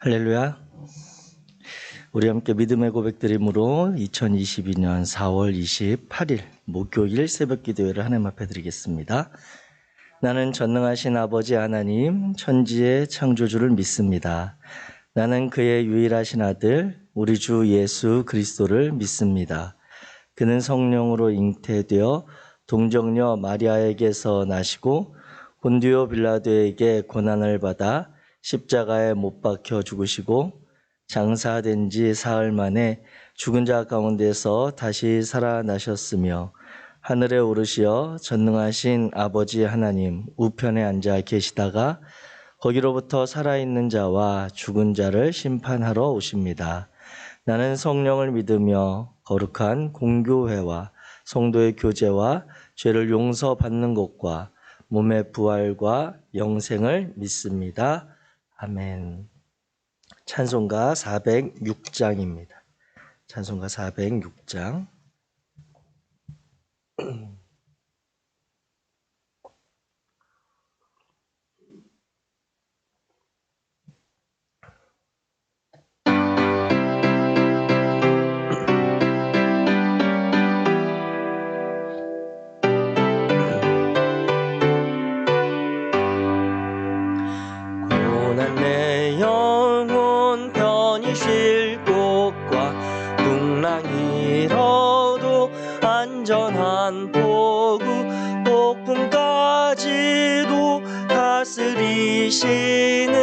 할렐루야. 우리 함께 믿음의 고백드림으로 2022년 4월 28일 목요일 새벽 기도회를 하나님 앞에 드리겠습니다. 나는 전능하신 아버지 하나님 천지의 창조주를 믿습니다. 나는 그의 유일하신 아들 우리 주 예수 그리스도를 믿습니다. 그는 성령으로 잉태되어 동정녀 마리아에게서 나시고 본디오 빌라도에게 고난을 받아 십자가에 못 박혀 죽으시고 장사된 지 사흘 만에 죽은 자 가운데서 다시 살아나셨으며 하늘에 오르시어 전능하신 아버지 하나님 우편에 앉아 계시다가 거기로부터 살아있는 자와 죽은 자를 심판하러 오십니다. 나는 성령을 믿으며 거룩한 공교회와 성도의 교제와 죄를 용서받는 것과 몸의 부활과 영생을 믿습니다. 아멘. 찬송가 406장입니다. 찬송가 406장. 고난 내 영혼 편히 쉴 곳과 풍랑이 잃어도 안전한 포구 폭풍까지도 다스리시는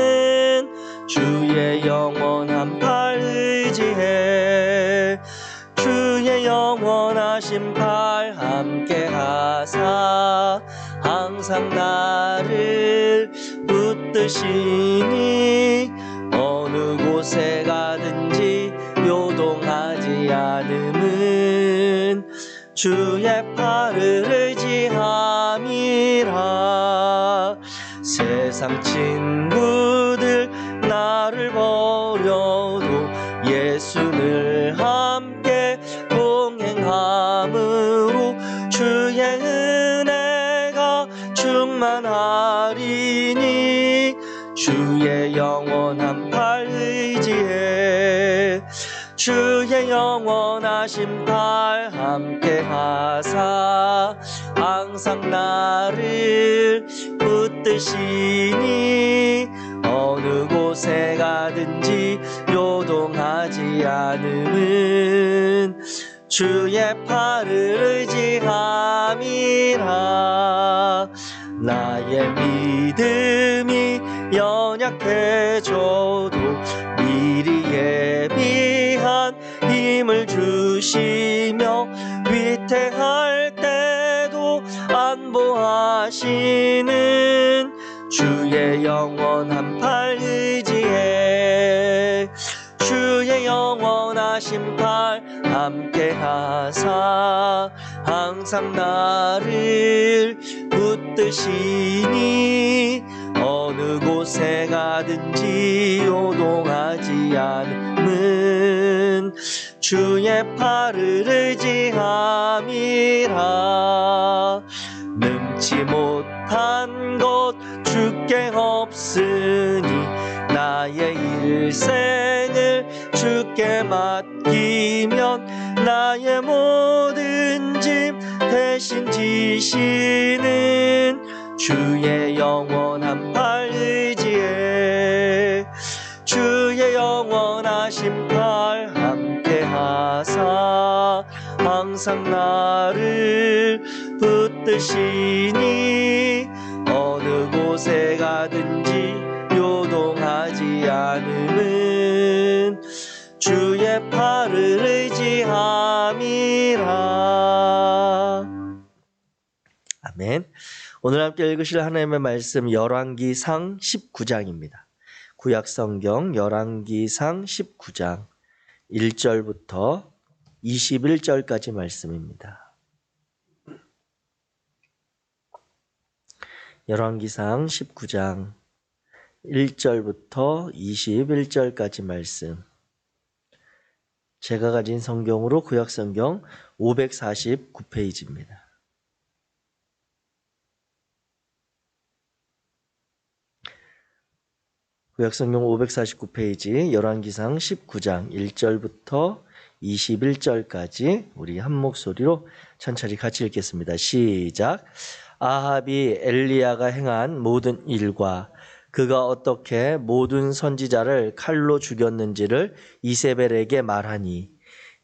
주의 영원한 팔 의지해 주의 영원하신 팔 함께 하사 항상 나를 붙드시니 어느 곳에 가든지 요동하지 않음은 주의 팔을 의지함이라. 세상 친구들 나를 버려도 예수를 함께 동행함으로 주의 은혜가 충만하리니 주의 영원한 팔 의지해 주의 영원하신 팔 함께 하사 항상 나를 붙드시니 어느 곳에 가든지 요동하지 않음은 주의 팔을 의지함이라. 나의 믿음이 연약해져도 미리 예비한 힘을 주시며 위태할 때도 안보하시는 주의 영원한 팔 의지해 주의 영원하신 팔 함께 하사 항상 나를 붙드시니 어느 곳에 가든지 요동하지 않음은 주의 팔을 의지함이라. 능치 못한 것 주께 없으니 나의 일생을 주께 맡기면 나의 모든 짐 대신 지시는 주의 영원한 팔 의지해 주의 영원하신 팔 함께 하사 항상 나를 붙드시니 어느 곳에 가든지 요동하지 않음은 주의 팔을 의지함이라. 아멘. 오늘 함께 읽으실 하나님의 말씀 열왕기상 19장입니다. 구약성경 열왕기상 19장 1절부터 21절까지 말씀입니다. 열왕기상 19장 1절부터 21절까지 말씀. 제가 가진 성경으로 구약성경 549페이지입니다. 구약성경 549페이지 열왕기상 19장 1절부터 21절까지 우리 한 목소리로 천천히 같이 읽겠습니다. 시작. 아합이 엘리야가 행한 모든 일과 그가 어떻게 모든 선지자를 칼로 죽였는지를 이세벨에게 말하니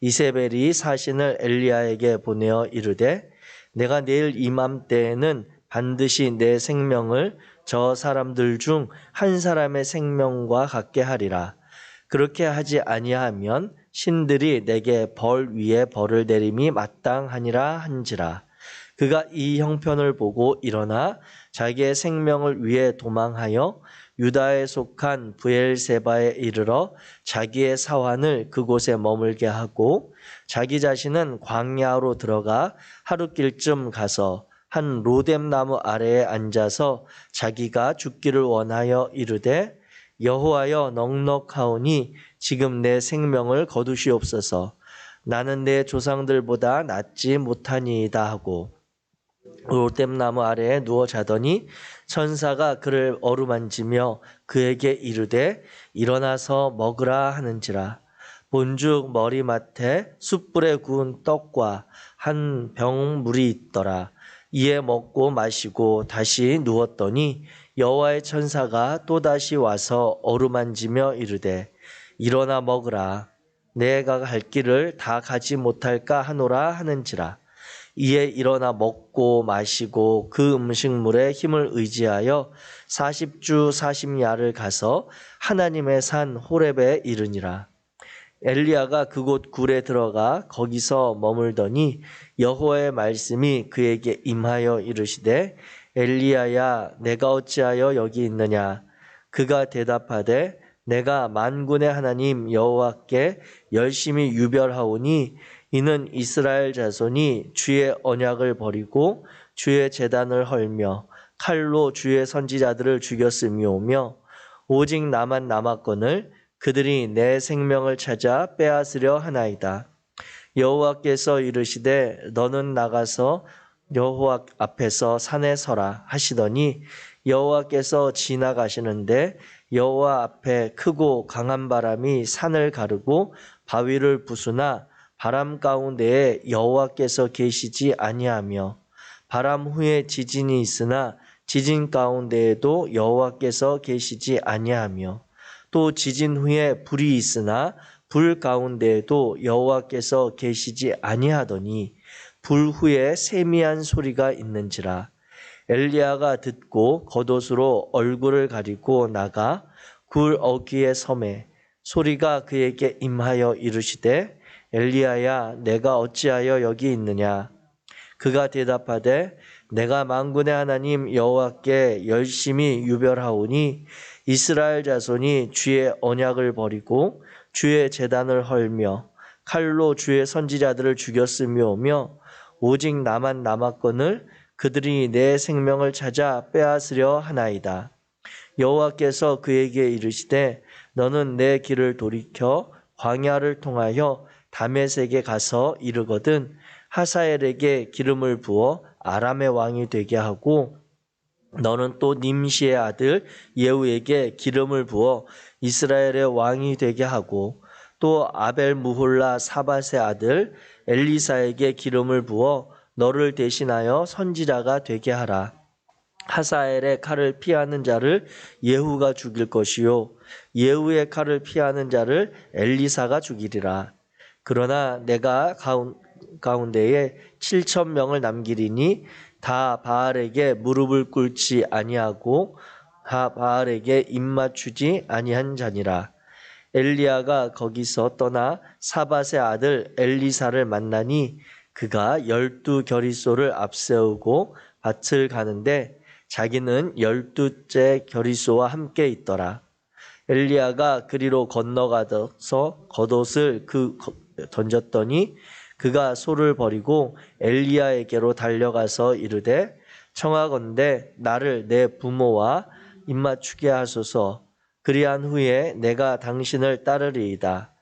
이세벨이 사신을 엘리야에게 보내어 이르되 내가 내일 이맘때에는 반드시 내 생명을 저 사람들 중 한 사람의 생명과 같게 하리라. 그렇게 하지 아니하면 신들이 내게 벌 위에 벌을 내림이 마땅하니라 한지라. 그가 이 형편을 보고 일어나 자기의 생명을 위해 도망하여 유다에 속한 브엘세바에 이르러 자기의 사환을 그곳에 머물게 하고 자기 자신은 광야로 들어가 하루길쯤 가서 한 로뎀나무 아래에 앉아서 자기가 죽기를 원하여 이르되 여호와여 넉넉하오니 지금 내 생명을 거두시옵소서. 나는 내 조상들보다 낫지 못하니이다 하고 로뎀나무 아래에 누워 자더니 천사가 그를 어루만지며 그에게 이르되 일어나서 먹으라 하는지라. 본즉 머리맡에 숯불에 구운 떡과 한 병 물이 있더라. 이에 먹고 마시고 다시 누웠더니 여호와의 천사가 또다시 와서 어루만지며 이르되 일어나 먹으라. 내가 갈 길을 다 가지 못할까 하노라 하는지라. 이에 일어나 먹고 마시고 그 음식물에 힘을 의지하여 40주 40야를 가서 하나님의 산 호렙에 이르니라. 엘리야가 그곳 굴에 들어가 거기서 머물더니 여호와의 말씀이 그에게 임하여 이르시되 엘리야야 내가 어찌하여 여기 있느냐. 그가 대답하되 내가 만군의 하나님 여호와께 열심히 유별하오니 이는 이스라엘 자손이 주의 언약을 버리고 주의 제단을 헐며 칼로 주의 선지자들을 죽였음이오며 오직 나만 남았거늘 그들이 내 생명을 찾아 빼앗으려 하나이다. 여호와께서 이르시되 너는 나가서 여호와 앞에서 산에 서라 하시더니 여호와께서 지나가시는데 여호와 앞에 크고 강한 바람이 산을 가르고 바위를 부수나 바람 가운데에 여호와께서 계시지 아니하며 바람 후에 지진이 있으나 지진 가운데에도 여호와께서 계시지 아니하며 또 지진 후에 불이 있으나 불 가운데에도 여호와께서 계시지 아니하더니 불 후에 세미한 소리가 있는지라. 엘리야가 듣고 겉옷으로 얼굴을 가리고 나가 굴 어귀에 섬에 소리가 그에게 임하여 이르시되 엘리야야 내가 어찌하여 여기 있느냐. 그가 대답하되 내가 만군의 하나님 여호와께 열심히 유별하오니 이스라엘 자손이 주의 언약을 버리고 주의 제단을 헐며 칼로 주의 선지자들을 죽였음이오며 오직 나만 남았거늘 그들이 내 생명을 찾아 빼앗으려 하나이다. 여호와께서 그에게 이르시되 너는 내 길을 돌이켜 광야를 통하여 다메섹에 가서 이르거든 하사엘에게 기름을 부어 아람의 왕이 되게 하고 너는 또 님시의 아들 예후에게 기름을 부어 이스라엘의 왕이 되게 하고 또 아벨 무홀라 사밧의 아들 엘리사에게 기름을 부어 너를 대신하여 선지자가 되게 하라. 하사엘의 칼을 피하는 자를 예후가 죽일 것이요 예후의 칼을 피하는 자를 엘리사가 죽이리라. 그러나 내가 가운데에 7,000명을 남기리니 다 바알에게 무릎을 꿇지 아니하고 다 바알에게 입맞추지 아니한 자니라. 엘리야가 거기서 떠나 사밧의 아들 엘리사를 만나니 그가 12겨리소를 앞세우고 밭을 가는데 자기는 12째 겨리소와 함께 있더라. 엘리야가 그리로 건너가서 겉옷을 던졌더니 그가 소를 버리고 엘리야에게로 달려가서 이르되 청하건대 나를 내 부모와 입맞추게 하소서. 그리한 후에 내가 당신을 따르리이다.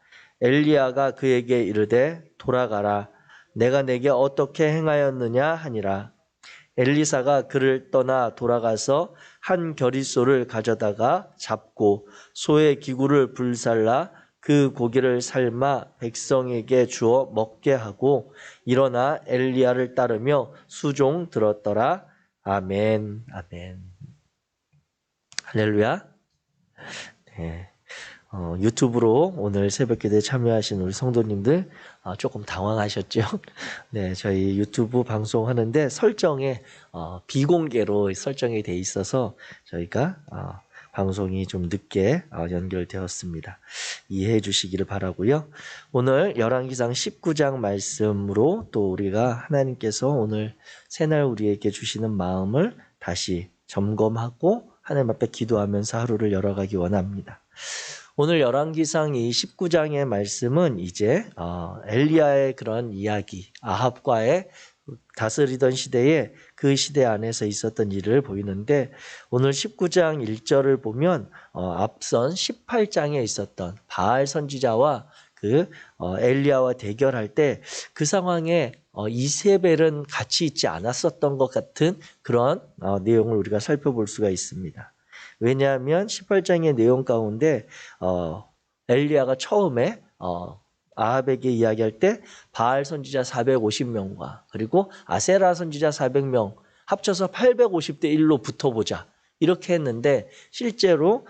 엘리야가 그에게 이르되 돌아가라. 내가 내게 어떻게 행하였느냐 하니라. 엘리사가 그를 떠나 돌아가서 한 겨릿소를 가져다가 잡고 소의 기구를 불살라 그 고기를 삶아 백성에게 주어 먹게 하고 일어나 엘리야를 따르며 수종 들었더라. 아멘. 아멘. 할렐루야. 네. 유튜브로 오늘 새벽기도에 참여하신 우리 성도님들 조금 당황하셨죠? 네, 저희 유튜브 방송하는데 설정에 비공개로 설정이 돼 있어서 저희가 방송이 좀 늦게 연결되었습니다. 이해해 주시기를 바라고요. 오늘 열왕기상 19장 말씀으로 또 우리가 하나님께서 오늘 새날 우리에게 주시는 마음을 다시 점검하고 하나님 앞에 기도하면서 하루를 열어가기 원합니다. 오늘 열왕기상 이 19장의 말씀은 이제 엘리야의 그런 이야기, 아합과의 다스리던 시대에 그 시대 안에서 있었던 일을 보이는데 오늘 19장 1절을 보면 앞선 18장에 있었던 바알 선지자와 그 엘리야와 대결할 때 그 상황에 이세벨은 같이 있지 않았었던 것 같은 그런 내용을 우리가 살펴볼 수가 있습니다. 왜냐하면 18장의 내용 가운데 엘리야가 처음에 아합에게 이야기할 때 바알 선지자 450명과 그리고 아세라 선지자 400명 합쳐서 850대 1로 붙어보자 이렇게 했는데 실제로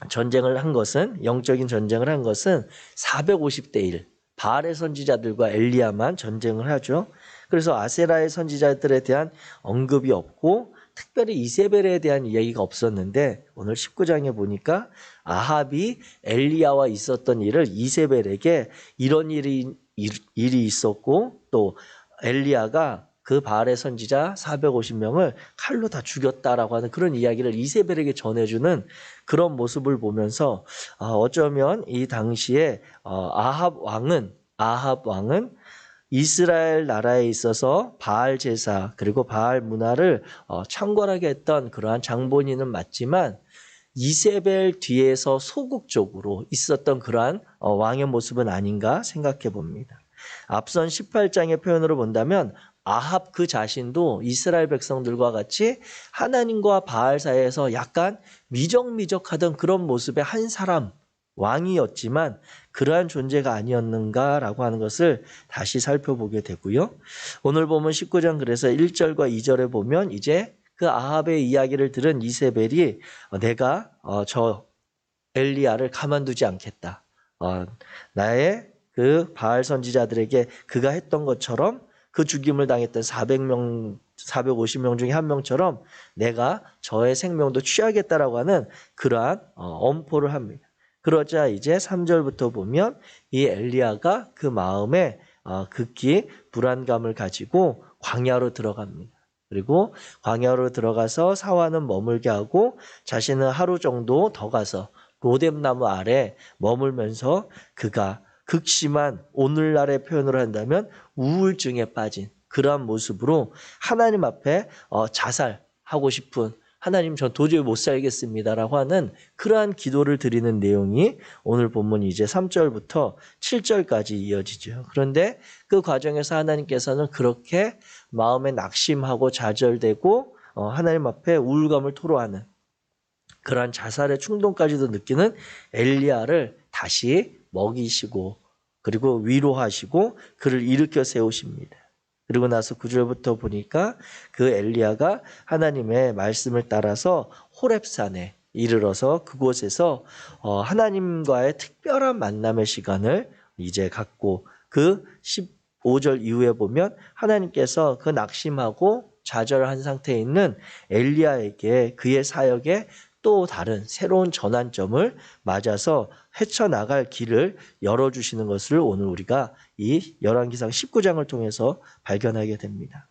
전쟁을 한 것은 영적인 전쟁을 한 것은 450대 1 바알의 선지자들과 엘리야만 전쟁을 하죠. 그래서 아세라의 선지자들에 대한 언급이 없고 특별히 이세벨에 대한 이야기가 없었는데 오늘 19장에 보니까 아합이 엘리야와 있었던 일을 이세벨에게 이런 일이 있었고 또 엘리야가 그 바알의 선지자 450명을 칼로 다 죽였다라고 하는 그런 이야기를 이세벨에게 전해주는 그런 모습을 보면서 어쩌면 이 당시에 아합 왕은 이스라엘 나라에 있어서 바알 제사 그리고 바알 문화를 창궐하게 했던 그러한 장본인은 맞지만 이세벨 뒤에서 소극적으로 있었던 그러한 왕의 모습은 아닌가 생각해 봅니다. 앞선 18장의 표현으로 본다면 아합 그 자신도 이스라엘 백성들과 같이 하나님과 바알 사이에서 약간 미적미적하던 그런 모습의 한 사람 왕이었지만 그러한 존재가 아니었는가라고 하는 것을 다시 살펴보게 되고요. 오늘 보면 19장 그래서 1절과 2절에 보면 이제 그 아합의 이야기를 들은 이세벨이 내가 저 엘리야를 가만두지 않겠다. 나의 그 바알 선지자들에게 그가 했던 것처럼 그 죽임을 당했던 450명 중에 한 명처럼 내가 저의 생명도 취하겠다라고 하는 그러한 엄포를 합니다. 그러자 이제 3절부터 보면 이 엘리야가 그 마음에 극히 불안감을 가지고 광야로 들어갑니다. 그리고 광야로 들어가서 사환은 머물게 하고 자신은 하루 정도 더 가서 로뎀나무 아래 머물면서 그가 극심한 오늘날의 표현으로 한다면 우울증에 빠진 그러한 모습으로 하나님 앞에 자살하고 싶은 하나님 전 도저히 못 살겠습니다라고 하는 그러한 기도를 드리는 내용이 오늘 본문 이제 3절부터 7절까지 이어지죠. 그런데 그 과정에서 하나님께서는 그렇게 마음에 낙심하고 좌절되고 하나님 앞에 우울감을 토로하는 그러한 자살의 충동까지도 느끼는 엘리야를 다시 먹이시고 그리고 위로하시고 그를 일으켜 세우십니다. 그리고 나서 9절부터 보니까 그 엘리야가 하나님의 말씀을 따라서 호렙산에 이르러서 그곳에서 하나님과의 특별한 만남의 시간을 이제 갖고 그 15절 이후에 보면 하나님께서 그 낙심하고 좌절한 상태에 있는 엘리야에게 그의 사역에 또 다른 새로운 전환점을 맞아서 헤쳐나갈 길을 열어주시는 것을 오늘 우리가 이 열왕기상 19장을 통해서 발견하게 됩니다.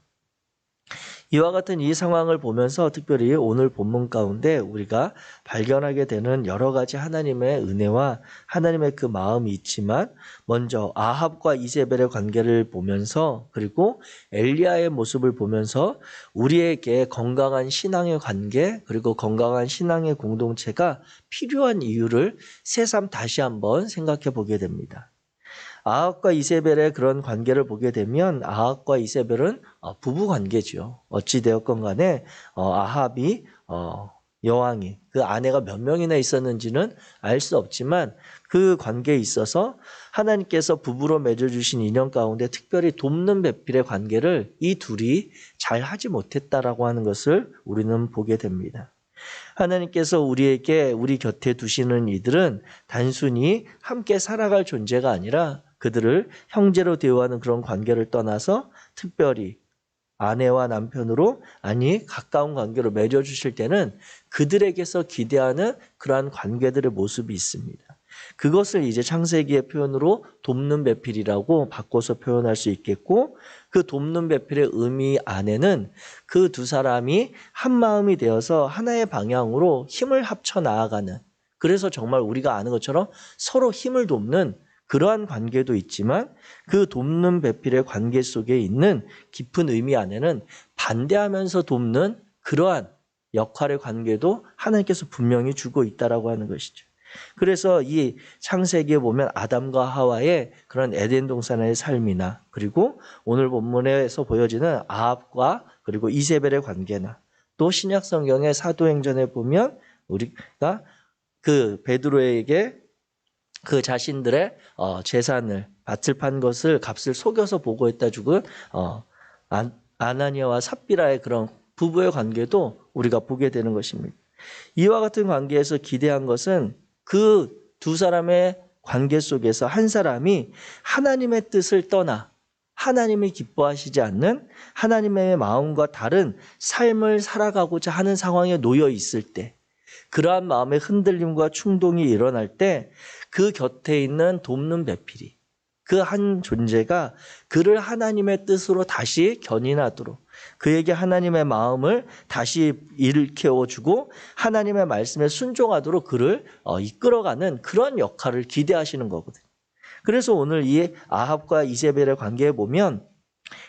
이와 같은 이 상황을 보면서 특별히 오늘 본문 가운데 우리가 발견하게 되는 여러 가지 하나님의 은혜와 하나님의 그 마음이 있지만 먼저 아합과 이세벨의 관계를 보면서 그리고 엘리야의 모습을 보면서 우리에게 건강한 신앙의 관계 그리고 건강한 신앙의 공동체가 필요한 이유를 새삼 다시 한번 생각해 보게 됩니다. 아합과 이세벨의 그런 관계를 보게 되면 아합과 이세벨은 부부 관계죠. 어찌 되었건 간에 아합이 여왕이 그 아내가 몇 명이나 있었는지는 알 수 없지만 그 관계에 있어서 하나님께서 부부로 맺어주신 인연 가운데 특별히 돕는 배필의 관계를 이 둘이 잘 하지 못했다라고 하는 것을 우리는 보게 됩니다. 하나님께서 우리에게 우리 곁에 두시는 이들은 단순히 함께 살아갈 존재가 아니라 그들을 형제로 대우하는 그런 관계를 떠나서 특별히 아내와 남편으로 아니 가까운 관계로 맺어주실 때는 그들에게서 기대하는 그러한 관계들의 모습이 있습니다. 그것을 이제 창세기의 표현으로 돕는 배필이라고 바꿔서 표현할 수 있겠고 그 돕는 배필의 의미 안에는 그 두 사람이 한 마음이 되어서 하나의 방향으로 힘을 합쳐 나아가는 그래서 정말 우리가 아는 것처럼 서로 힘을 돕는 그러한 관계도 있지만 그 돕는 배필의 관계 속에 있는 깊은 의미 안에는 반대하면서 돕는 그러한 역할의 관계도 하나님께서 분명히 주고 있다라고 하는 것이죠. 그래서 이 창세기에 보면 아담과 하와의 그런 에덴 동산의 삶이나 그리고 오늘 본문에서 보여지는 아합과 그리고 이세벨의 관계나 또 신약 성경의 사도행전에 보면 우리가 그 베드로에게 그 자신들의 재산을 밭을 판 것을 값을 속여서 보고했다 죽은 아나니아와 삽비라의 그런 부부의 관계도 우리가 보게 되는 것입니다. 이와 같은 관계에서 기대한 것은 그 두 사람의 관계 속에서 한 사람이 하나님의 뜻을 떠나 하나님이 기뻐하시지 않는 하나님의 마음과 다른 삶을 살아가고자 하는 상황에 놓여 있을 때 그러한 마음의 흔들림과 충동이 일어날 때 그 곁에 있는 돕는 배필이 그 한 존재가 그를 하나님의 뜻으로 다시 견인하도록 그에게 하나님의 마음을 다시 일깨워주고 하나님의 말씀에 순종하도록 그를 이끌어가는 그런 역할을 기대하시는 거거든요. 그래서 오늘 이 아합과 이세벨의 관계에 보면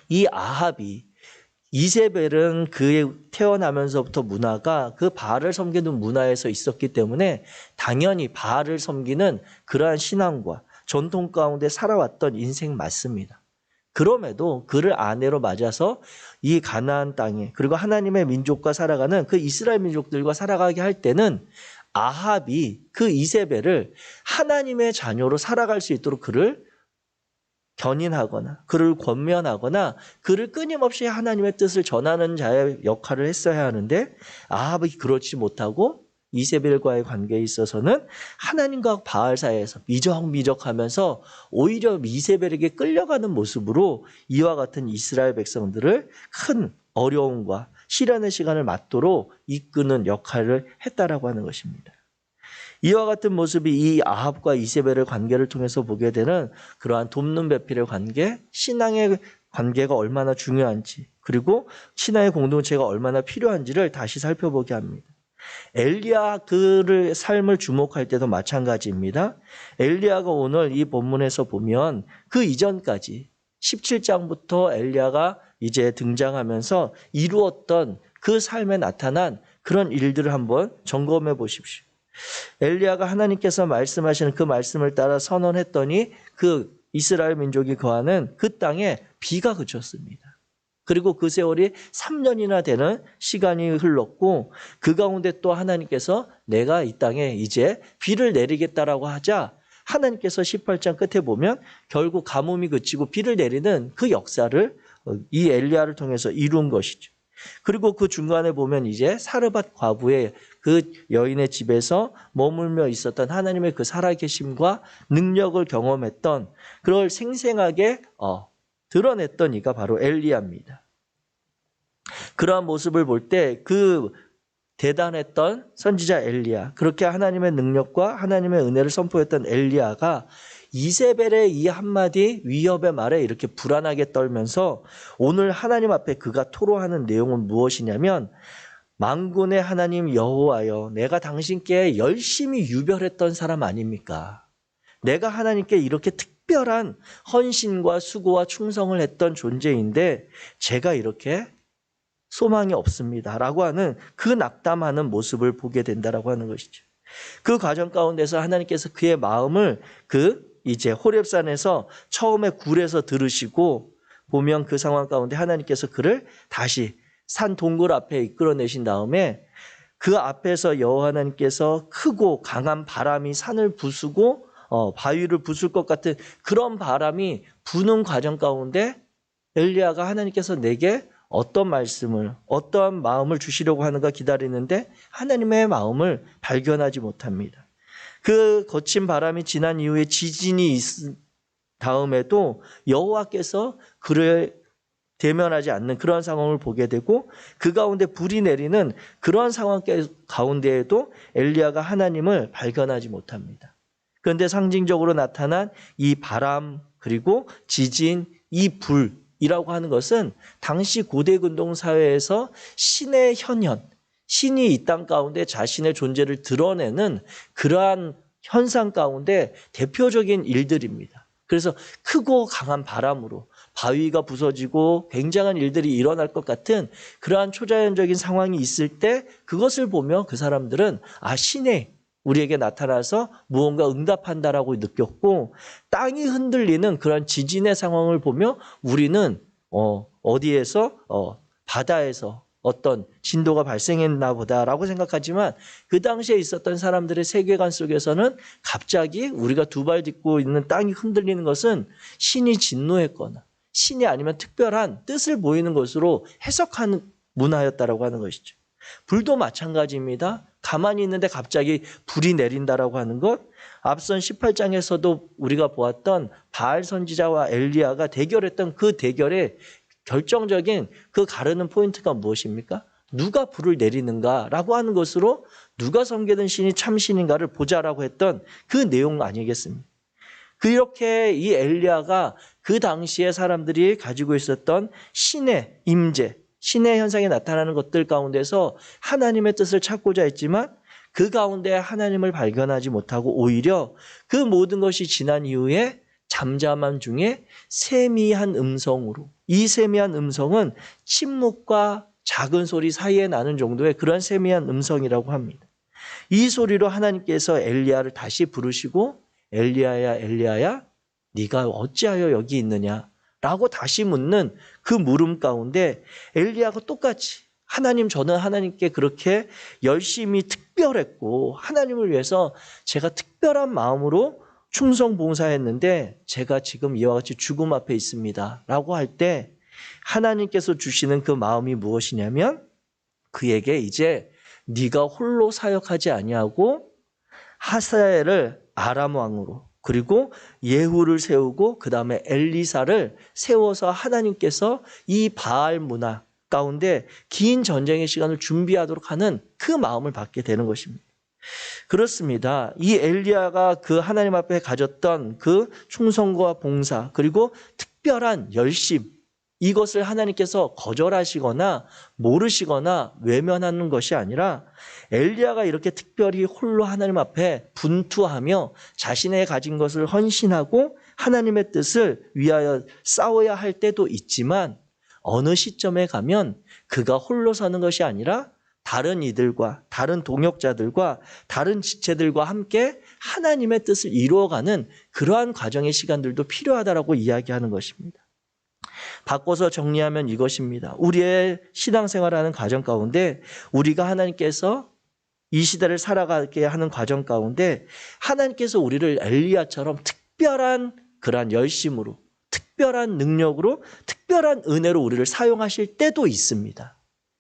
이 아합이 이세벨은 그의 태어나면서부터 문화가 그 바알을 섬기는 문화에서 있었기 때문에 당연히 바알을 섬기는 그러한 신앙과 전통 가운데 살아왔던 인생 맞습니다. 그럼에도 그를 아내로 맞아서 이 가나안 땅에 그리고 하나님의 민족과 살아가는 그 이스라엘 민족들과 살아가게 할 때는 아합이 그 이세벨을 하나님의 자녀로 살아갈 수 있도록 그를 견인하거나 그를 권면하거나 그를 끊임없이 하나님의 뜻을 전하는 자의 역할을 했어야 하는데 아합이 그렇지 못하고 이세벨과의 관계에 있어서는 하나님과 바알 사이에서 미적미적하면서 오히려 이세벨에게 끌려가는 모습으로 이와 같은 이스라엘 백성들을 큰 어려움과 시련의 시간을 맞도록 이끄는 역할을 했다라고 하는 것입니다. 이와 같은 모습이 이 아합과 이세벨의 관계를 통해서 보게 되는 그러한 돕는 배필의 관계, 신앙의 관계가 얼마나 중요한지 그리고 신앙의 공동체가 얼마나 필요한지를 다시 살펴보게 합니다. 엘리야 그의 삶을 주목할 때도 마찬가지입니다. 엘리야가 오늘 이 본문에서 보면 그 이전까지 17장부터 엘리야가 이제 등장하면서 이루었던 그 삶에 나타난 그런 일들을 한번 점검해 보십시오. 엘리야가 하나님께서 말씀하시는 그 말씀을 따라 선언했더니 그 이스라엘 민족이 거하는 그 땅에 비가 그쳤습니다. 그리고 그 세월이 3년이나 되는 시간이 흘렀고 그 가운데 또 하나님께서 내가 이 땅에 이제 비를 내리겠다라고 하자 하나님께서 18장 끝에 보면 결국 가뭄이 그치고 비를 내리는 그 역사를 이 엘리야를 통해서 이룬 것이죠. 그리고 그 중간에 보면 이제 사르밧 과부의 그 여인의 집에서 머물며 있었던 하나님의 그 살아계심과 능력을 경험했던 그걸 생생하게 드러냈던 이가 바로 엘리야입니다. 그러한 모습을 볼 때 그 대단했던 선지자 엘리야, 그렇게 하나님의 능력과 하나님의 은혜를 선포했던 엘리야가 이세벨의 이 한마디 위협의 말에 이렇게 불안하게 떨면서 오늘 하나님 앞에 그가 토로하는 내용은 무엇이냐면 만군의 하나님 여호와여 내가 당신께 열심히 유별했던 사람 아닙니까? 내가 하나님께 이렇게 특별한 헌신과 수고와 충성을 했던 존재인데 제가 이렇게 소망이 없습니다 라고 하는 그 낙담하는 모습을 보게 된다라고 하는 것이죠. 그 과정 가운데서 하나님께서 그의 마음을 그 이제 호렙산에서 처음에 굴에서 들으시고 보면 그 상황 가운데 하나님께서 그를 다시 산 동굴 앞에 이끌어내신 다음에 그 앞에서 여호와 하나님께서 크고 강한 바람이 산을 부수고 바위를 부술 것 같은 그런 바람이 부는 과정 가운데 엘리야가 하나님께서 내게 어떤 말씀을, 어떠한 마음을 주시려고 하는가 기다리는데 하나님의 마음을 발견하지 못합니다. 그 거친 바람이 지난 이후에 지진이 있은 다음에도 여호와께서 그를 대면하지 않는 그런 상황을 보게 되고 그 가운데 불이 내리는 그러한 상황 가운데에도 엘리야가 하나님을 발견하지 못합니다. 그런데 상징적으로 나타난 이 바람 그리고 지진, 이 불이라고 하는 것은 당시 고대 근동 사회에서 신의 현현, 신이 이 땅 가운데 자신의 존재를 드러내는 그러한 현상 가운데 대표적인 일들입니다. 그래서 크고 강한 바람으로 바위가 부서지고 굉장한 일들이 일어날 것 같은 그러한 초자연적인 상황이 있을 때 그것을 보며 그 사람들은 신이 우리에게 나타나서 무언가 응답한다라고 느꼈고, 땅이 흔들리는 그런 지진의 상황을 보며 우리는 어디에서 바다에서 어떤 진도가 발생했나 보다라고 생각하지만 그 당시에 있었던 사람들의 세계관 속에서는 갑자기 우리가 두 발 딛고 있는 땅이 흔들리는 것은 신이 진노했거나 신이 아니면 특별한 뜻을 보이는 것으로 해석하는 문화였다라고 하는 것이죠. 불도 마찬가지입니다. 가만히 있는데 갑자기 불이 내린다라고 하는 것, 앞선 18장에서도 우리가 보았던 바알 선지자와 엘리야가 대결했던 그 대결의 결정적인 그 가르는 포인트가 무엇입니까? 누가 불을 내리는가라고 하는 것으로 누가 섬기는 신이 참신인가를 보자라고 했던 그 내용 아니겠습니까? 그렇게 이 엘리야가 그 당시에 사람들이 가지고 있었던 신의 임재, 신의 현상에 나타나는 것들 가운데서 하나님의 뜻을 찾고자 했지만 그 가운데 하나님을 발견하지 못하고 오히려 그 모든 것이 지난 이후에 잠잠함 중에 세미한 음성으로, 이 세미한 음성은 침묵과 작은 소리 사이에 나는 정도의 그런 세미한 음성이라고 합니다. 이 소리로 하나님께서 엘리야를 다시 부르시고 엘리야야 엘리야야 네가 어찌하여 여기 있느냐 라고 다시 묻는 그 물음 가운데 엘리야가 똑같이 하나님, 저는 하나님께 그렇게 열심히 특별했고 하나님을 위해서 제가 특별한 마음으로 충성 봉사했는데 제가 지금 이와 같이 죽음 앞에 있습니다 라고 할 때 하나님께서 주시는 그 마음이 무엇이냐면 그에게 이제 네가 홀로 사역하지 아니하고 하사엘을 아람 왕으로 그리고 예후를 세우고 그 다음에 엘리사를 세워서 하나님께서 이 바알 문화 가운데 긴 전쟁의 시간을 준비하도록 하는 그 마음을 받게 되는 것입니다. 그렇습니다. 이 엘리야가 그 하나님 앞에 가졌던 그 충성과 봉사 그리고 특별한 열심, 이것을 하나님께서 거절하시거나 모르시거나 외면하는 것이 아니라 엘리야가 이렇게 특별히 홀로 하나님 앞에 분투하며 자신의 가진 것을 헌신하고 하나님의 뜻을 위하여 싸워야 할 때도 있지만 어느 시점에 가면 그가 홀로 서는 것이 아니라 다른 이들과 다른 동역자들과 다른 지체들과 함께 하나님의 뜻을 이루어가는 그러한 과정의 시간들도 필요하다라고 이야기하는 것입니다. 바꿔서 정리하면 이것입니다. 우리의 신앙생활하는 과정 가운데 우리가 하나님께서 이 시대를 살아가게 하는 과정 가운데 하나님께서 우리를 엘리야처럼 특별한 그러한 열심으로, 특별한 능력으로, 특별한 은혜로 우리를 사용하실 때도 있습니다.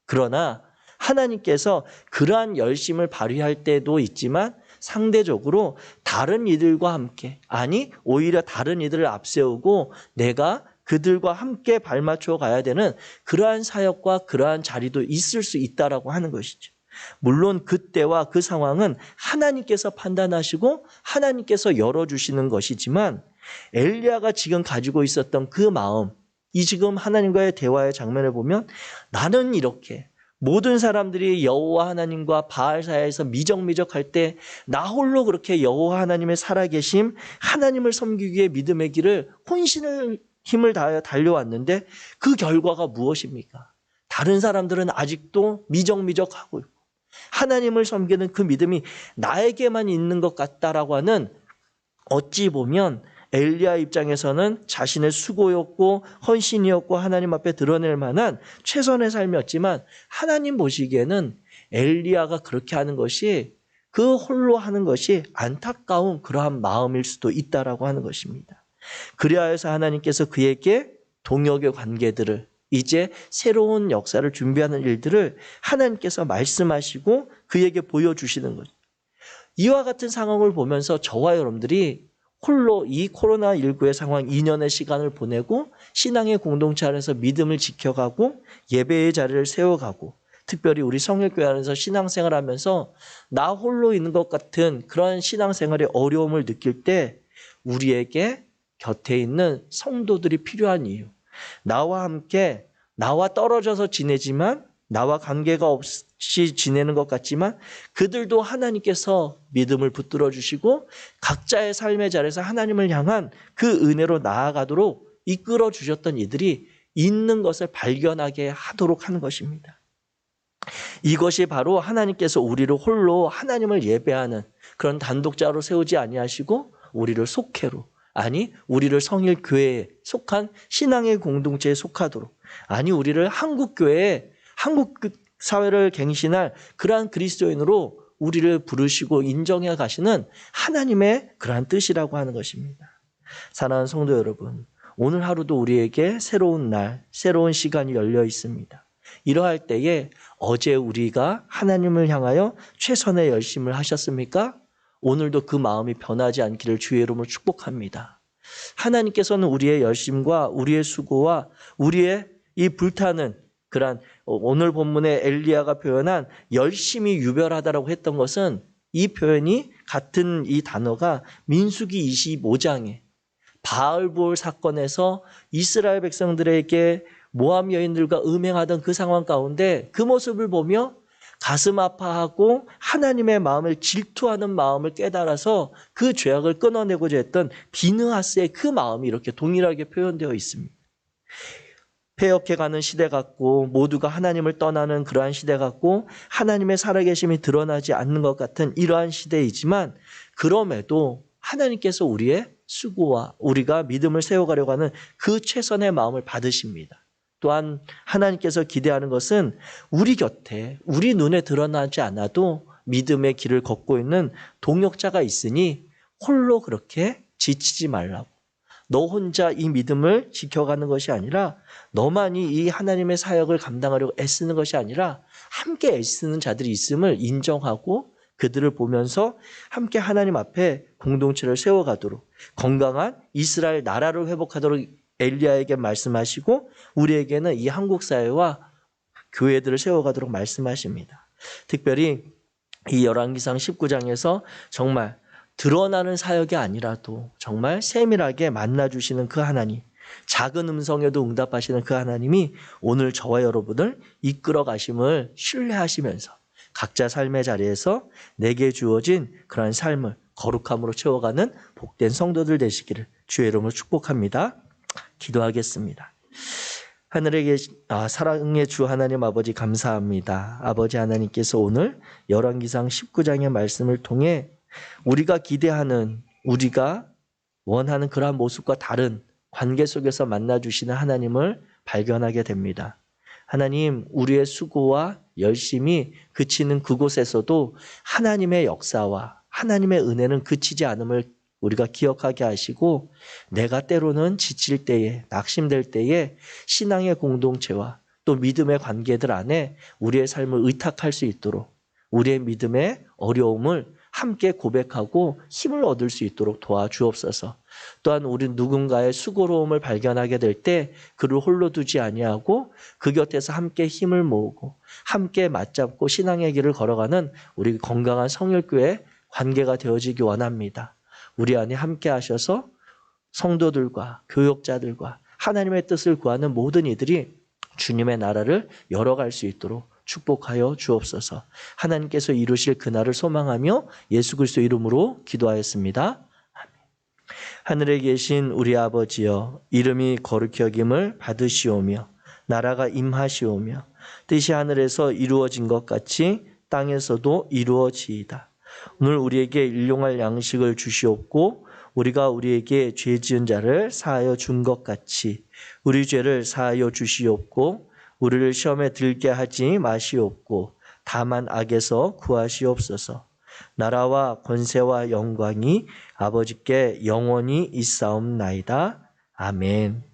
그러나 하나님께서 그러한 열심을 발휘할 때도 있지만 상대적으로 다른 이들과 함께, 아니 오히려 다른 이들을 앞세우고 내가 그들과 함께 발맞춰 가야 되는 그러한 사역과 그러한 자리도 있을 수 있다라고 하는 것이죠. 물론 그때와 그 상황은 하나님께서 판단하시고 하나님께서 열어주시는 것이지만 엘리야가 지금 가지고 있었던 그 마음, 이 지금 하나님과의 대화의 장면을 보면 나는 이렇게 모든 사람들이 여호와 하나님과 바알 사이에서 미적미적할 때 나 홀로 그렇게 여호와 하나님의 살아계심, 하나님을 섬기기 위해 믿음의 길을 혼신을 힘을 다하여 달려왔는데 그 결과가 무엇입니까? 다른 사람들은 아직도 미적미적하고 있고 하나님을 섬기는 그 믿음이 나에게만 있는 것 같다라고 하는 어찌 보면 엘리야 입장에서는 자신의 수고였고 헌신이었고 하나님 앞에 드러낼 만한 최선의 삶이었지만 하나님 보시기에는 엘리야가 그렇게 하는 것이 그 홀로 하는 것이 안타까운 그러한 마음일 수도 있다라고 하는 것입니다. 그리하여서 하나님께서 그에게 동역의 관계들을 이제 새로운 역사를 준비하는 일들을 하나님께서 말씀하시고 그에게 보여주시는 거죠. 이와 같은 상황을 보면서 저와 여러분들이 홀로 이 코로나19의 상황 2년의 시간을 보내고 신앙의 공동체 안에서 믿음을 지켜가고 예배의 자리를 세워가고 특별히 우리 성일교회 안에서 신앙생활을 하면서 나 홀로 있는 것 같은 그런 신앙생활의 어려움을 느낄 때 우리에게 곁에 있는 성도들이 필요한 이유, 나와 함께 나와 떨어져서 지내지만 나와 관계가 없이 지내는 것 같지만 그들도 하나님께서 믿음을 붙들어 주시고 각자의 삶의 자리에서 하나님을 향한 그 은혜로 나아가도록 이끌어 주셨던 이들이 있는 것을 발견하게 하도록 하는 것입니다. 이것이 바로 하나님께서 우리를 홀로 하나님을 예배하는 그런 단독자로 세우지 아니하시고 우리를 속회로, 아니 우리를 성일교회에 속한 신앙의 공동체에 속하도록, 아니 우리를 한국교회에 한국 사회를 갱신할 그러한 그리스도인으로 우리를 부르시고 인정해 가시는 하나님의 그러한 뜻이라고 하는 것입니다. 사랑하는 성도 여러분, 오늘 하루도 우리에게 새로운 날, 새로운 시간이 열려 있습니다. 이러할 때에 어제 우리가 하나님을 향하여 최선의 열심을 하셨습니까? 오늘도 그 마음이 변하지 않기를 주의 이름으로 축복합니다. 하나님께서는 우리의 열심과 우리의 수고와 우리의 이 불타는 그러한 오늘 본문에 엘리야가 표현한 열심히 유별하다라고 했던 것은 이 표현이 같은 이 단어가 민수기 25장에 바알볼 사건에서 이스라엘 백성들에게 모압 여인들과 음행하던 그 상황 가운데 그 모습을 보며 가슴 아파하고 하나님의 마음을 질투하는 마음을 깨달아서 그 죄악을 끊어내고자 했던 비느하스의 그 마음이 이렇게 동일하게 표현되어 있습니다. 폐역해가는 시대 같고 모두가 하나님을 떠나는 그러한 시대 같고 하나님의 살아계심이 드러나지 않는 것 같은 이러한 시대이지만 그럼에도 하나님께서 우리의 수고와 우리가 믿음을 세워가려고 하는 그 최선의 마음을 받으십니다. 또한 하나님께서 기대하는 것은 우리 곁에 우리 눈에 드러나지 않아도 믿음의 길을 걷고 있는 동역자가 있으니 홀로 그렇게 지치지 말라고. 너 혼자 이 믿음을 지켜가는 것이 아니라 너만이 이 하나님의 사역을 감당하려고 애쓰는 것이 아니라 함께 애쓰는 자들이 있음을 인정하고 그들을 보면서 함께 하나님 앞에 공동체를 세워가도록 건강한 이스라엘 나라를 회복하도록 엘리야에게 말씀하시고 우리에게는 이 한국 사회와 교회들을 세워가도록 말씀하십니다. 특별히 이 열왕기상 19장에서 정말 드러나는 사역이 아니라도 정말 세밀하게 만나주시는 그 하나님, 작은 음성에도 응답하시는 그 하나님이 오늘 저와 여러분을 이끌어 가심을 신뢰하시면서 각자 삶의 자리에서 내게 주어진 그러한 삶을 거룩함으로 채워가는 복된 성도들 되시기를 주의 이름으로 축복합니다. 기도하겠습니다. 하늘에 계신 사랑의 주 하나님 아버지 감사합니다. 아버지 하나님께서 오늘 열왕기상 19장의 말씀을 통해 우리가 기대하는 우리가 원하는 그러한 모습과 다른 관계 속에서 만나주시는 하나님을 발견하게 됩니다. 하나님, 우리의 수고와 열심이 그치는 그곳에서도 하나님의 역사와 하나님의 은혜는 그치지 않음을 우리가 기억하게 하시고 내가 때로는 지칠 때에 낙심될 때에 신앙의 공동체와 또 믿음의 관계들 안에 우리의 삶을 의탁할 수 있도록 우리의 믿음의 어려움을 함께 고백하고 힘을 얻을 수 있도록 도와주옵소서. 또한 우리 누군가의 수고로움을 발견하게 될 때 그를 홀로 두지 아니하고 그 곁에서 함께 힘을 모으고 함께 맞잡고 신앙의 길을 걸어가는 우리 건강한 성일교회 관계가 되어지기 원합니다. 우리 안에 함께 하셔서 성도들과 교역자들과 하나님의 뜻을 구하는 모든 이들이 주님의 나라를 열어갈 수 있도록 축복하여 주옵소서. 하나님께서 이루실 그날을 소망하며 예수 그리스도 이름으로 기도하였습니다. 아멘. 하늘에 계신 우리 아버지여, 이름이 거룩히 여김을 받으시오며 나라가 임하시오며 뜻이 하늘에서 이루어진 것 같이 땅에서도 이루어지이다. 오늘 우리에게 일용할 양식을 주시옵고 우리가 우리에게 죄 지은 자를 사하여 준 것 같이 우리 죄를 사하여 주시옵고 우리를 시험에 들게 하지 마시옵고 다만 악에서 구하시옵소서. 나라와 권세와 영광이 아버지께 영원히 있사옵나이다. 아멘.